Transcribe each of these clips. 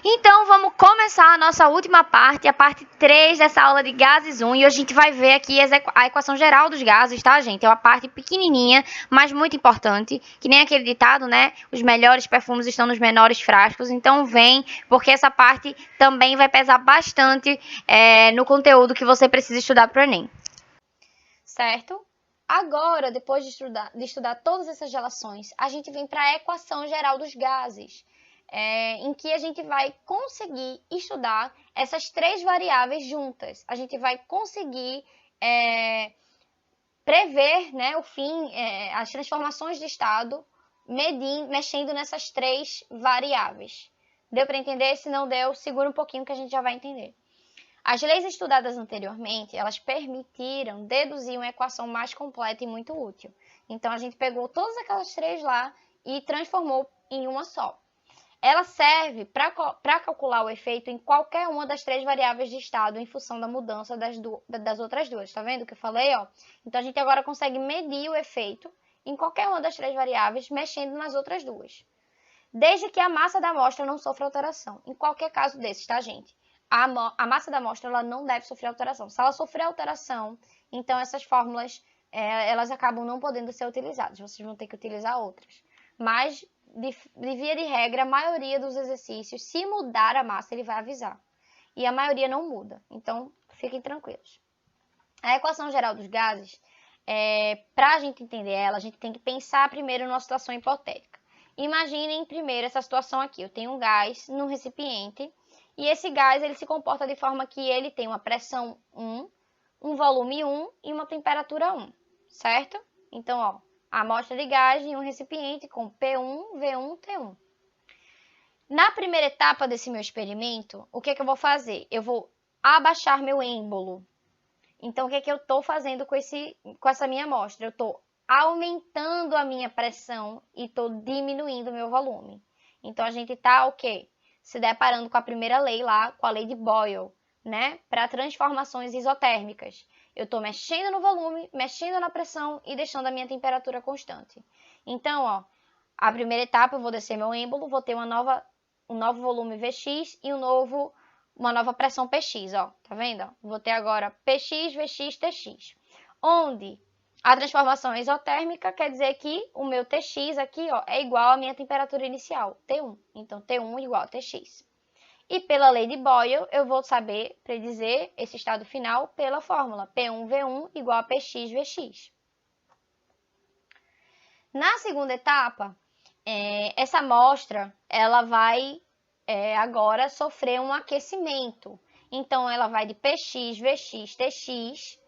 Então, vamos começar a nossa última parte, a parte 3 dessa aula de gases 1, e hoje a gente vai ver aqui a equação geral dos gases, tá, gente? É uma parte pequenininha, mas muito importante, que nem aquele ditado, né? Os melhores perfumes estão nos menores frascos, então vem, porque essa parte também vai pesar bastante no conteúdo que você precisa estudar para o Enem. Certo? Agora, depois de estudar todas essas relações, a gente vem para a equação geral dos gases. Em que a gente vai conseguir estudar essas três variáveis juntas. A gente vai conseguir prever, né, o fim, as transformações de estado, mexendo nessas três variáveis. Deu para entender? Se não deu, segura um pouquinho que a gente já vai entender. As leis estudadas anteriormente, elas permitiram deduzir uma equação mais completa e muito útil. Então, a gente pegou todas aquelas três lá e transformou em uma só. Ela serve para calcular o efeito em qualquer uma das três variáveis de estado em função da mudança das outras duas. Tá vendo o que eu falei? Ó? Então, a gente agora consegue medir o efeito em qualquer uma das três variáveis, mexendo nas outras duas. Desde que a massa da amostra não sofra alteração. Em qualquer caso desses, tá, gente? A massa da amostra ela não deve sofrer alteração. Se ela sofrer alteração, então essas fórmulas elas acabam não podendo ser utilizadas. Vocês vão ter que utilizar outras. Mas, de via de regra, a maioria dos exercícios, se mudar a massa, ele vai avisar. E a maioria não muda. Então, fiquem tranquilos. A equação geral dos gases, para a gente entender ela, a gente tem que pensar primeiro numa situação hipotética. Imaginem primeiro essa situação aqui. Eu tenho um gás num recipiente e esse gás ele se comporta de forma que ele tem uma pressão 1, um volume 1 e uma temperatura 1, certo? Então, ó, a amostra de gás em um recipiente com P1, V1, T1. Na primeira etapa desse meu experimento, o que eu vou fazer? Eu vou abaixar meu êmbolo. Então, o que eu estou fazendo com essa minha amostra? Eu estou aumentando a minha pressão e estou diminuindo o meu volume. Então, a gente está o quê? Se deparando com a primeira lei lá, com a lei de Boyle, né? Para transformações isotérmicas. Eu estou mexendo no volume, mexendo na pressão e deixando a minha temperatura constante. Então, ó, a primeira etapa eu vou descer meu êmbolo, vou ter um novo volume Vx e uma nova pressão Px, ó, tá vendo? Vou ter agora Px, Vx, Tx. Onde a transformação é isotérmica, quer dizer que o meu Tx aqui, ó, é igual à minha temperatura inicial, T1. Então, T1 igual a Tx. E pela lei de Boyle, eu vou saber predizer esse estado final pela fórmula P1V1 igual a Px, Vx. Na segunda etapa, essa amostra, ela vai agora sofrer um aquecimento. Então, ela vai de Px, Vx, Tx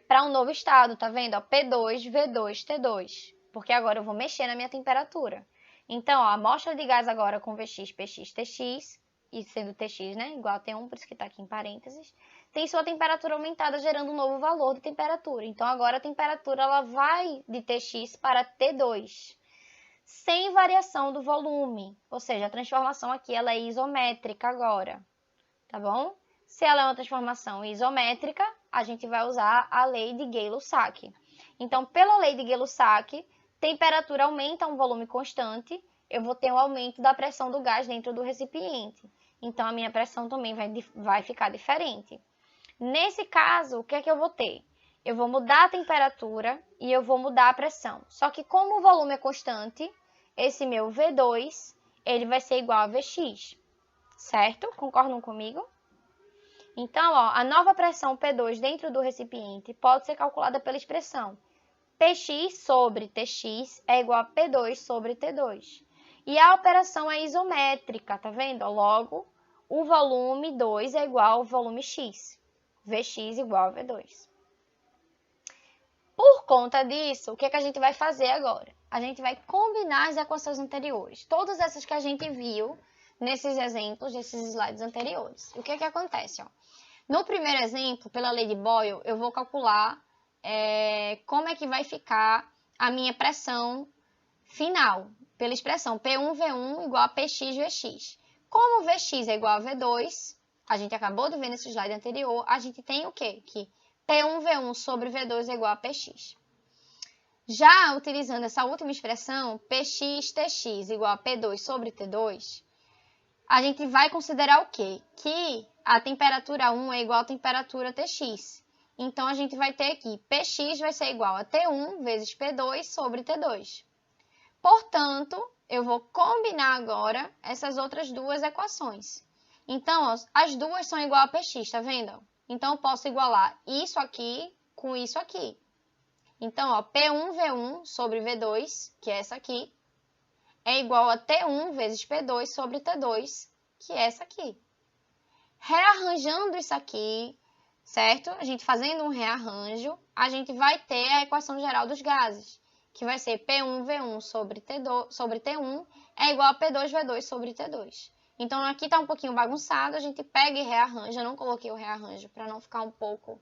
para um novo estado, tá vendo? Ó, P2, V2, T2. Porque agora eu vou mexer na minha temperatura. Então, ó, a amostra de gás agora com Vx, Px, Tx, e sendo Tx, né, igual a T1, por isso que está aqui em parênteses, tem sua temperatura aumentada, gerando um novo valor de temperatura. Então, agora a temperatura ela vai de Tx para T2, sem variação do volume. Ou seja, a transformação aqui ela é isométrica agora, tá bom? Se ela é uma transformação isométrica, a gente vai usar a lei de Gay-Lussac. Então, pela lei de Gay-Lussac, temperatura aumenta a um volume constante, eu vou ter um aumento da pressão do gás dentro do recipiente. Então, a minha pressão também vai ficar diferente. Nesse caso, o que é que eu vou ter? Eu vou mudar a temperatura e eu vou mudar a pressão. Só que como o volume é constante, esse meu V2, ele vai ser igual a Vx, certo? Concordam comigo? Então, ó, a nova pressão P2 dentro do recipiente pode ser calculada pela expressão Px sobre Tx é igual a P2 sobre T2. E a operação é isométrica, tá vendo? Logo, o volume 2 é igual ao volume x. Vx igual a V2. Por conta disso, o que a gente vai fazer agora? A gente vai combinar as equações anteriores. Todas essas que a gente viu nesses exemplos, nesses slides anteriores. O que acontece? Ó? No primeiro exemplo, pela lei de Boyle, eu vou calcular como é que vai ficar a minha pressão final, pela expressão P1V1 igual a Px, Vx. Como Vx é igual a V2, a gente acabou de ver nesse slide anterior, a gente tem o quê? Que P1V1 sobre V2 é igual a Px. Já utilizando essa última expressão, Px, Tx igual a P2 sobre T2, a gente vai considerar o quê? Que a temperatura 1 é igual à temperatura Tx. Então, a gente vai ter aqui, Px vai ser igual a T1 vezes P2 sobre T2. Portanto, eu vou combinar agora essas outras duas equações. Então, ó, as duas são igual a Px, tá vendo? Então, eu posso igualar isso aqui com isso aqui. Então, ó, P1V1 sobre V2, que é essa aqui, é igual a T1 vezes P2 sobre T2, que é essa aqui. Rearranjando isso aqui, certo? A gente fazendo um rearranjo, a gente vai ter a equação geral dos gases, que vai ser P1V1 sobre T1 é igual a P2V2 sobre T2. Então, aqui está um pouquinho bagunçado, a gente pega e rearranja. Eu não coloquei o rearranjo para não ficar um pouco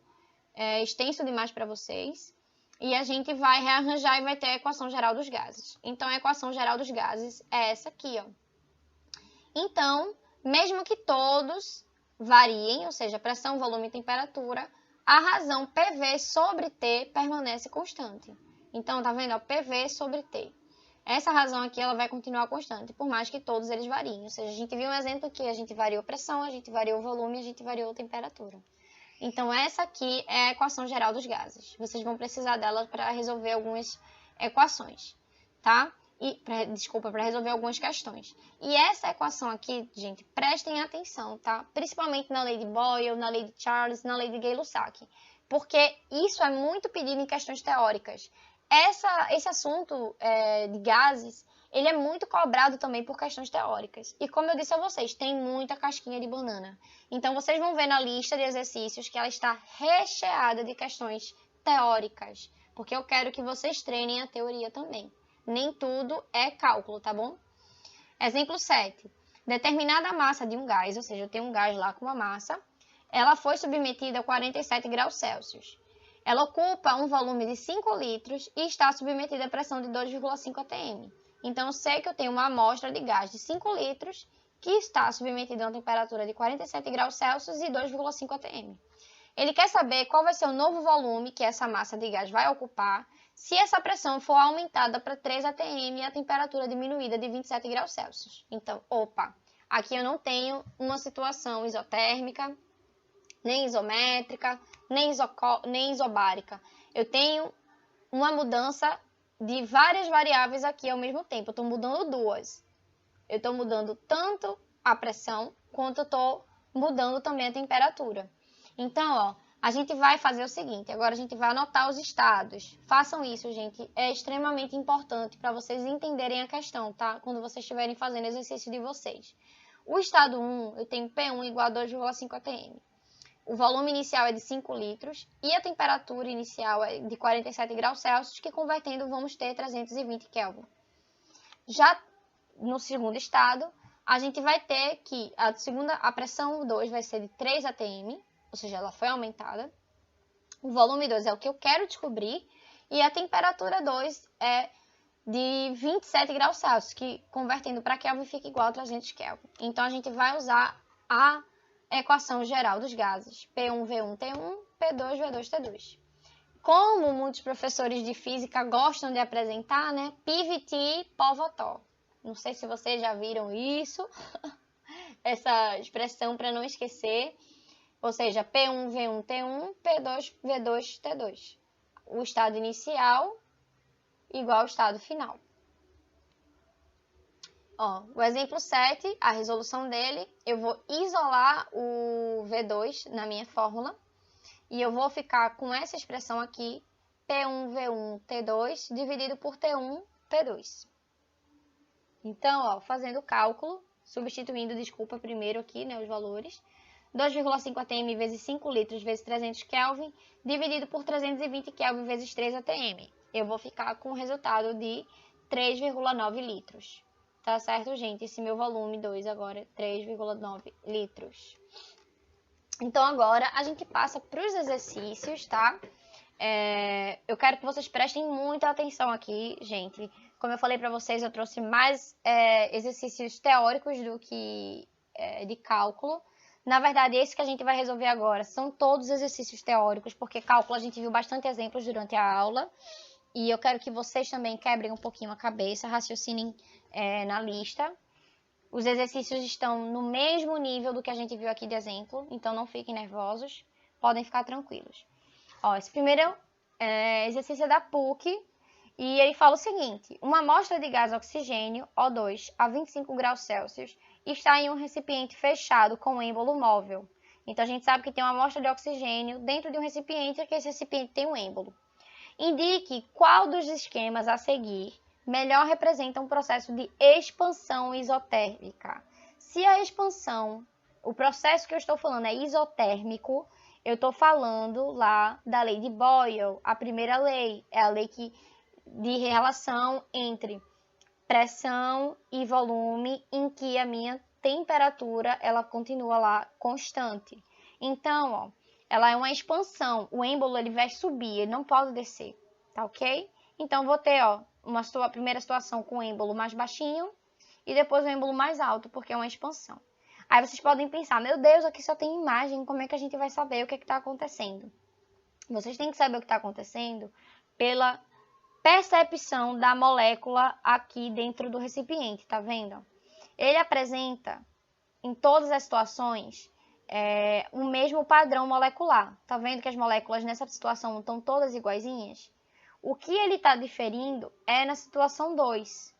extenso demais para vocês. E a gente vai rearranjar e vai ter a equação geral dos gases. Então, a equação geral dos gases é essa aqui, ó. Então, mesmo que todos variem, ou seja, pressão, volume e temperatura, a razão PV sobre T permanece constante. Então, tá vendo? Ó, PV sobre T. Essa razão aqui, ela vai continuar constante, por mais que todos eles variem. Ou seja, a gente viu um exemplo que a gente variou pressão, a gente variou volume, a gente variou temperatura. Então, essa aqui é a equação geral dos gases. Vocês vão precisar dela para resolver algumas equações, tá? Desculpa, para resolver algumas questões. E essa equação aqui, gente, prestem atenção, tá? Principalmente na lei de Boyle, na lei de Charles, na lei de Gay-Lussac. Porque isso é muito pedido em questões teóricas. Esse assunto de gases, ele é muito cobrado também por questões teóricas. E como eu disse a vocês, tem muita casquinha de banana. Então, vocês vão ver na lista de exercícios que ela está recheada de questões teóricas. Porque eu quero que vocês treinem a teoria também. Nem tudo é cálculo, tá bom? Exemplo 7. Determinada massa de um gás, ou seja, eu tenho um gás lá com uma massa, ela foi submetida a 47 graus Celsius. Ela ocupa um volume de 5 litros e está submetida a pressão de 2,5 atm. Então, eu sei que eu tenho uma amostra de gás de 5 litros que está submetida a uma temperatura de 47 graus Celsius e 2,5 atm. Ele quer saber qual vai ser o novo volume que essa massa de gás vai ocupar se essa pressão for aumentada para 3 atm e a temperatura diminuída de 27 graus Celsius. Então, aqui eu não tenho uma situação isotérmica, nem isométrica, nem isobárica. Eu tenho uma mudança de várias variáveis aqui ao mesmo tempo. Eu estou mudando duas. Eu estou mudando tanto a pressão, quanto eu estou mudando também a temperatura. Então, ó, a gente vai fazer o seguinte. Agora a gente vai anotar os estados. Façam isso, gente. É extremamente importante para vocês entenderem a questão, tá? Quando vocês estiverem fazendo o exercício de vocês. O estado 1, eu tenho P1 igual a 2,5 atm. O volume inicial é de 5 litros e a temperatura inicial é de 47 graus Celsius, que convertendo vamos ter 320 Kelvin. Já no segundo estado, a gente vai ter que a pressão 2 vai ser de 3 atm, ou seja, ela foi aumentada. O volume 2 é o que eu quero descobrir e a temperatura 2 é de 27 graus Celsius, que convertendo para Kelvin fica igual a 300 Kelvin. Então, a gente vai usar a equação geral dos gases, P1V1T1, P2V2T2. Como muitos professores de física gostam de apresentar, né? PVT, Povotó. Não sei se vocês já viram isso, essa expressão para não esquecer. Ou seja, P1V1T1, P2V2T2. O estado inicial igual ao estado final. Ó, o exemplo 7, a resolução dele, eu vou isolar o V2 na minha fórmula e eu vou ficar com essa expressão aqui, P1V1T2 dividido por T1, P2. Então, ó, fazendo o cálculo, substituindo, primeiro aqui, né, os valores, 2,5 atm vezes 5 litros vezes 300 Kelvin dividido por 320 Kelvin vezes 3 atm. Eu vou ficar com o resultado de 3,9 litros. Tá certo, gente? Esse meu volume 2 agora é 3,9 litros. Então, agora a gente passa para os exercícios, tá? Eu quero que vocês prestem muita atenção aqui, gente. Como eu falei para vocês, eu trouxe mais exercícios teóricos do que de cálculo. Na verdade, esse que a gente vai resolver agora são todos exercícios teóricos, porque cálculo a gente viu bastante exemplos durante a aula. E eu quero que vocês também quebrem um pouquinho a cabeça, raciocinem na lista. Os exercícios estão no mesmo nível do que a gente viu aqui de exemplo, então não fiquem nervosos, podem ficar tranquilos. Ó, esse primeiro exercício é da PUC, e ele fala o seguinte: uma amostra de gás oxigênio, O2, a 25 graus Celsius, está em um recipiente fechado com êmbolo móvel. Então, a gente sabe que tem uma amostra de oxigênio dentro de um recipiente, e que esse recipiente tem um êmbolo. Indique qual dos esquemas a seguir melhor representa um processo de expansão isotérmica. Se a expansão, o processo que eu estou falando é isotérmico, eu estou falando lá da lei de Boyle, a primeira lei, é a lei de relação entre pressão e volume, em que a minha temperatura ela continua lá constante. Então, ó, ela é uma expansão, o êmbolo ele vai subir, ele não pode descer, tá ok? Então, vou ter ó, uma primeira situação com o êmbolo mais baixinho e depois o êmbolo mais alto, porque é uma expansão. Aí vocês podem pensar, meu Deus, aqui só tem imagem, como é que a gente vai saber o que está acontecendo? Vocês têm que saber o que está acontecendo pela percepção da molécula aqui dentro do recipiente, tá vendo? Ele apresenta, em todas as situações, o mesmo padrão molecular. Tá vendo que as moléculas nessa situação estão todas iguaizinhas? O que ele está diferindo é na situação 2.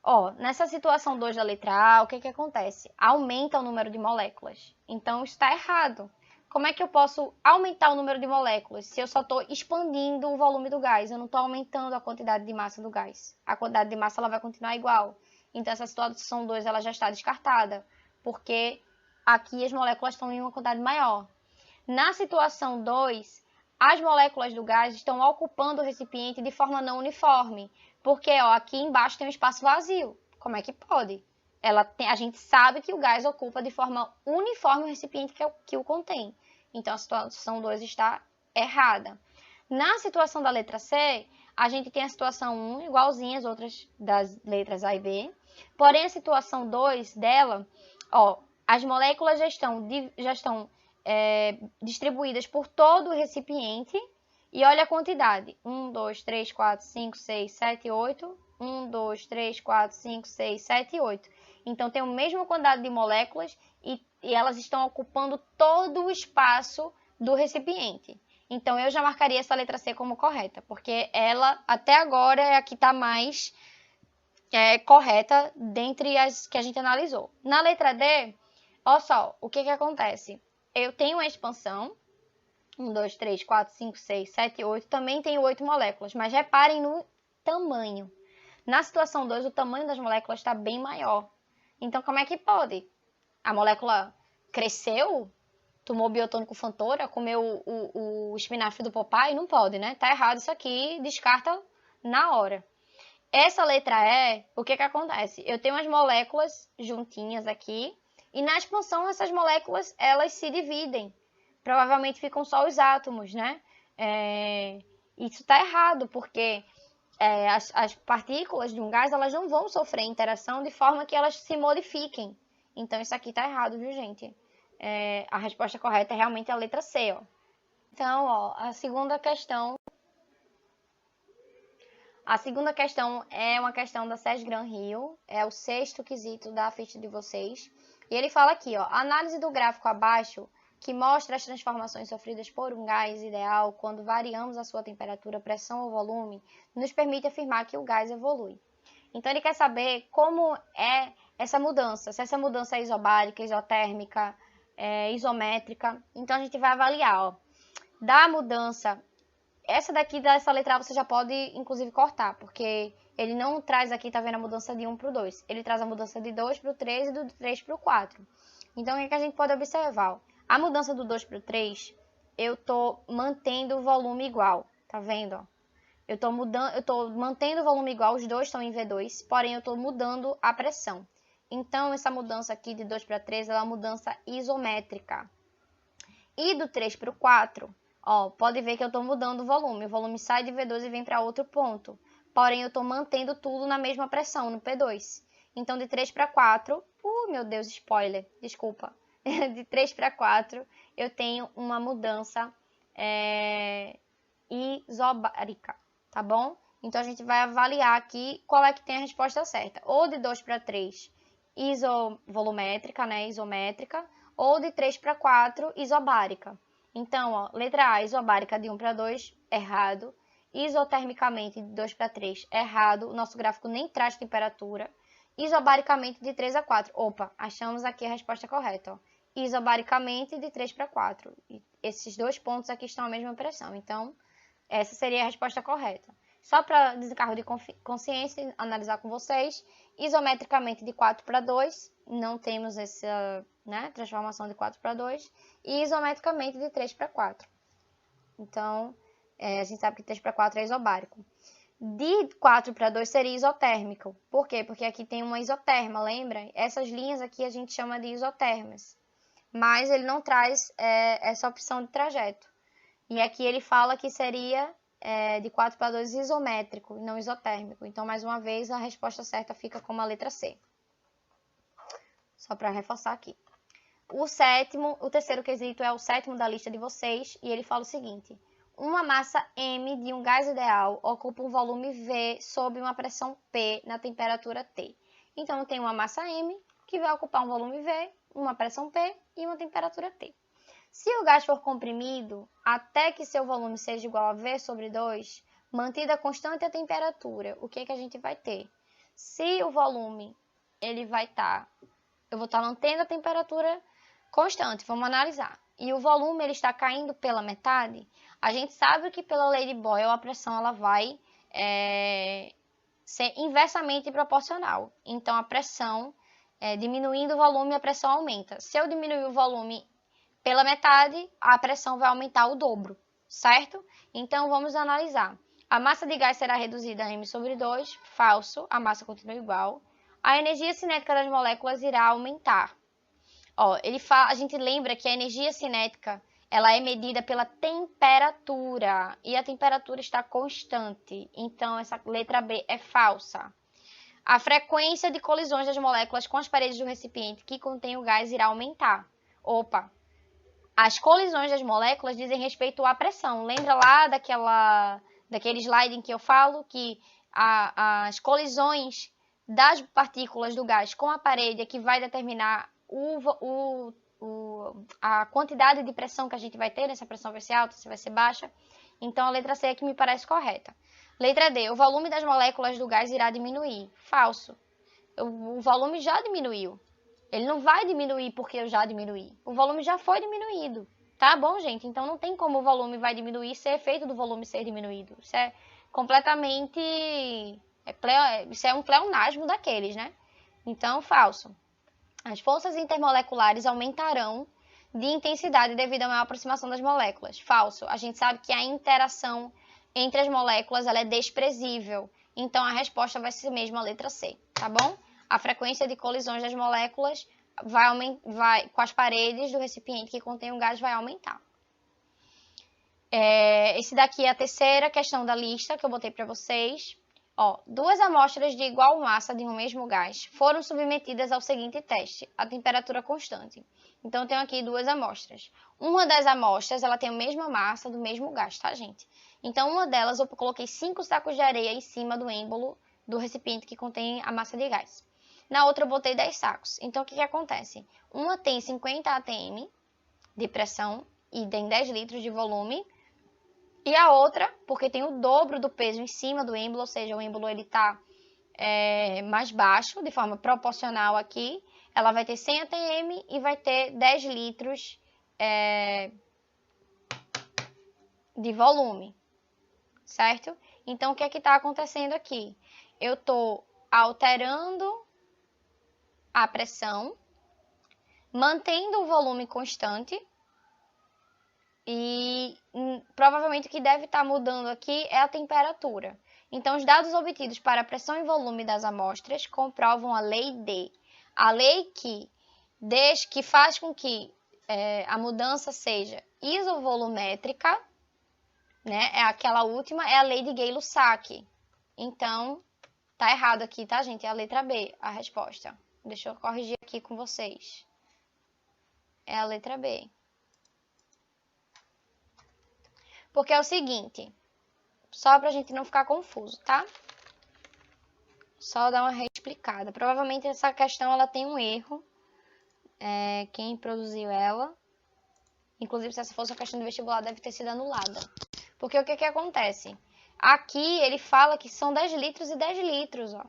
Ó, nessa situação 2 da letra A, o que acontece? Aumenta o número de moléculas. Então, está errado. Como é que eu posso aumentar o número de moléculas se eu só estou expandindo o volume do gás? Eu não estou aumentando a quantidade de massa do gás. A quantidade de massa ela vai continuar igual. Então, essa situação 2 ela já está descartada, porque aqui as moléculas estão em uma quantidade maior. Na situação 2, as moléculas do gás estão ocupando o recipiente de forma não uniforme, porque ó, aqui embaixo tem um espaço vazio. Como é que pode? A gente sabe que o gás ocupa de forma uniforme o recipiente que o contém. Então, a situação 2 está errada. Na situação da letra C, a gente tem a situação 1 igualzinha às outras das letras A e B. Porém, a situação 2 dela, ó, as moléculas já estão distribuídas por todo o recipiente. E olha a quantidade. 1, 2, 3, 4, 5, 6, 7, 8. 1, 2, 3, 4, 5, 6, 7, 8. Então, tem a mesma quantidade de moléculas e elas estão ocupando todo o espaço do recipiente. Então, eu já marcaria essa letra C como correta, porque ela, até agora, é a que está mais correta dentre as que a gente analisou. Na letra D, olha só, o que acontece? Eu tenho uma expansão, 1, 2, 3, 4, 5, 6, 7, 8, também tem 8 moléculas, mas reparem no tamanho. Na situação 2, o tamanho das moléculas está bem maior. Então, como é que pode? A molécula cresceu, tomou biotônico Fantora, comeu o espinafre do Popeye? Não pode, né? Tá errado isso aqui, descarta na hora. Essa letra E, o que acontece? Eu tenho as moléculas juntinhas aqui, e na expansão essas moléculas, elas se dividem. Provavelmente ficam só os átomos, né? Isso tá errado, porque as partículas de um gás, elas não vão sofrer interação de forma que elas se modifiquem. Então, isso aqui tá errado, viu, gente? A resposta correta é realmente a letra C, ó. Então, ó, a segunda questão é uma questão da SES Gran Rio, é o 6º quesito da ficha de vocês. E ele fala aqui, ó, a análise do gráfico abaixo, que mostra as transformações sofridas por um gás ideal quando variamos a sua temperatura, pressão ou volume, nos permite afirmar que o gás evolui. Então, ele quer saber como é essa mudança, se essa mudança é isobárica, isotérmica, isométrica. Então, a gente vai avaliar, ó, da mudança. Essa daqui, dessa letra A, você já pode, inclusive, cortar, porque ele não traz aqui, tá vendo, a mudança de 1 para o 2. Ele traz a mudança de 2 para o 3 e do 3 para o 4. Então, o que a gente pode observar? Ó? A mudança do 2 para o 3, eu tô mantendo o volume igual, tá vendo? Ó? Eu tô mantendo o volume igual, os dois estão em V2, porém eu tô mudando a pressão. Então, essa mudança aqui de 2 para 3 é uma mudança isométrica. E do 3 para o 4, ó, pode ver que eu estou mudando o volume sai de V2 e vem para outro ponto. Porém, eu estou mantendo tudo na mesma pressão, no P2. Então, de 3 para 4, meu Deus, spoiler, desculpa. De 3 para 4, eu tenho uma mudança isobárica, tá bom? Então, a gente vai avaliar aqui qual é que tem a resposta certa. Ou de 2 para 3, isovolumétrica, né, isométrica, ou de 3 para 4, isobárica. Então, ó, letra A, isobárica de 1 para 2, errado. Isotermicamente de 2 para 3, errado. O nosso gráfico nem traz temperatura. Isobaricamente de 3 a 4. Opa, achamos aqui a resposta correta. Ó. Isobaricamente de 3 para 4. E esses dois pontos aqui estão à mesma pressão. Então, essa seria a resposta correta. Só para desencargo de consciência, analisar com vocês. Isometricamente de 4 para 2. Não temos essa, né, transformação de 4 para 2. E isometricamente de 3 para 4. Então, a gente sabe que 3 para 4 é isobárico. De 4 para 2 seria isotérmico. Por quê? Porque aqui tem uma isoterma, lembra? Essas linhas aqui a gente chama de isotermas. Mas ele não traz essa opção de trajeto. E aqui ele fala que seria de 4 para 2 isométrico, não isotérmico. Então, mais uma vez, a resposta certa fica como a letra C. Só para reforçar aqui. O terceiro quesito é o sétimo da lista de vocês. E ele fala o seguinte. Uma massa M de um gás ideal ocupa um volume V sob uma pressão P na temperatura T. Então, eu tenho uma massa M que vai ocupar um volume V, uma pressão P e uma temperatura T. Se o gás for comprimido até que seu volume seja igual a V sobre 2, mantida constante a temperatura, o que a gente vai ter? Se o volume ele vai estar, eu vou estar mantendo a temperatura constante, vamos analisar. E o volume ele está caindo pela metade, a gente sabe que pela lei de Boyle a pressão ela vai ser inversamente proporcional. Então, a pressão, diminuindo o volume, a pressão aumenta. Se eu diminuir o volume pela metade, a pressão vai aumentar o dobro, certo? Então, vamos analisar. A massa de gás será reduzida a m sobre 2, falso, a massa continua igual. A energia cinética das moléculas irá aumentar. Ó, a gente lembra que a energia cinética ela é medida pela temperatura e a temperatura está constante. Então, essa letra B é falsa. A frequência de colisões das moléculas com as paredes do recipiente que contém o gás irá aumentar. Opa! As colisões das moléculas dizem respeito à pressão. Lembra lá daquele slide em que eu falo que as colisões das partículas do gás com a parede é que vai determinar a quantidade de pressão que a gente vai ter, né? Se a pressão vai ser alta, se vai ser baixa. Então, a letra C é que me parece correta. Letra D, o volume das moléculas do gás irá diminuir. Falso. O volume já diminuiu. Ele não vai diminuir porque eu já diminuí. O volume já foi diminuído. Tá bom, gente? Então, não tem como o volume vai diminuir ser efeito do volume ser diminuído. Isso é completamente... Isso é um pleonasmo daqueles, né? Então, falso. As forças intermoleculares aumentarão de intensidade devido à maior aproximação das moléculas. Falso. A gente sabe que a interação entre as moléculas ela é desprezível. Então, a resposta vai ser mesmo a letra C, tá bom? A frequência de colisões das moléculas com as paredes do recipiente que contém o gás vai aumentar. Esse daqui é a terceira questão da lista que eu botei para vocês. Ó, 2 amostras de igual massa de um mesmo gás foram submetidas ao seguinte teste, a temperatura constante. Então, eu tenho aqui 2 amostras. Uma das amostras, ela tem a mesma massa do mesmo gás, tá, gente? Então, uma delas, eu coloquei 5 sacos de areia em cima do êmbolo do recipiente que contém a massa de gás. Na outra, eu botei 10 sacos. Então, o que acontece? Uma tem 50 atm de pressão e tem 10 litros de volume. E a outra, porque tem o dobro do peso em cima do êmbolo, ou seja, o êmbolo está mais baixo, de forma proporcional aqui. Ela vai ter 100 atm e vai ter 10 litros de volume, certo? Então, o que é que está acontecendo aqui? Eu estou alterando a pressão, mantendo o volume constante. E provavelmente o que deve estar mudando aqui é a temperatura. Então, os dados obtidos para a pressão e volume das amostras comprovam a lei D. A lei que faz com que a mudança seja isovolumétrica, né? É aquela última, é a lei de Gay-Lussac. Então, tá errado aqui, tá, gente? É a letra B, a resposta. Deixa eu corrigir aqui com vocês. É a letra B. Porque é o seguinte, só pra gente não ficar confuso, tá? Só dar uma explicada. Provavelmente essa questão ela tem um erro. Quem produziu ela. Inclusive, se essa fosse uma questão do vestibular, deve ter sido anulada. Porque o que acontece? Aqui ele fala que são 10 litros e 10 litros, ó.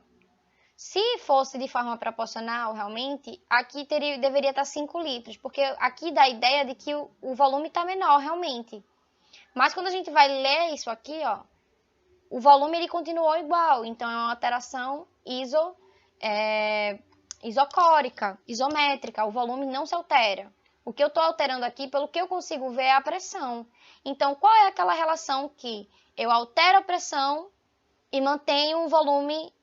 Se fosse de forma proporcional, realmente, aqui deveria estar 5 litros. Porque aqui dá a ideia de que o volume está menor, realmente. Mas quando a gente vai ler isso aqui, ó, o volume ele continuou igual. Então, é uma alteração isocórica, isométrica. O volume não se altera. O que eu estou alterando aqui, pelo que eu consigo ver, é a pressão. Então, qual é aquela relação que eu altero a pressão e mantenho um volume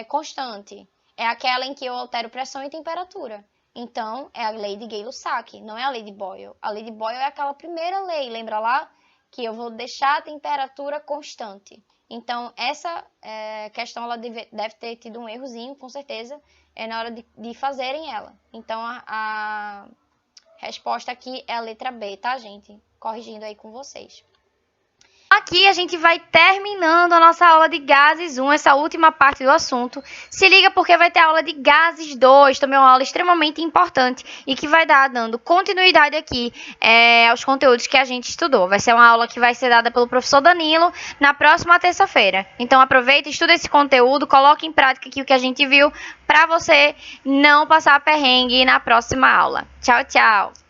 constante? É aquela em que eu altero pressão e temperatura. Então, é a lei de Gay-Lussac, não é a lei de Boyle. A lei de Boyle é aquela primeira lei, lembra lá? Que eu vou deixar a temperatura constante. Então, essa questão ela deve ter tido um errozinho, com certeza, na hora de fazerem ela. Então, a resposta aqui é a letra B, tá, gente? Corrigindo aí com vocês. Aqui a gente vai terminando a nossa aula de gases 1, essa última parte do assunto. Se liga porque vai ter aula de gases 2, também uma aula extremamente importante e que vai dando continuidade aqui aos conteúdos que a gente estudou. Vai ser uma aula que vai ser dada pelo professor Danilo na próxima terça-feira. Então aproveita, estuda esse conteúdo, coloque em prática aqui o que a gente viu para você não passar perrengue na próxima aula. Tchau, tchau!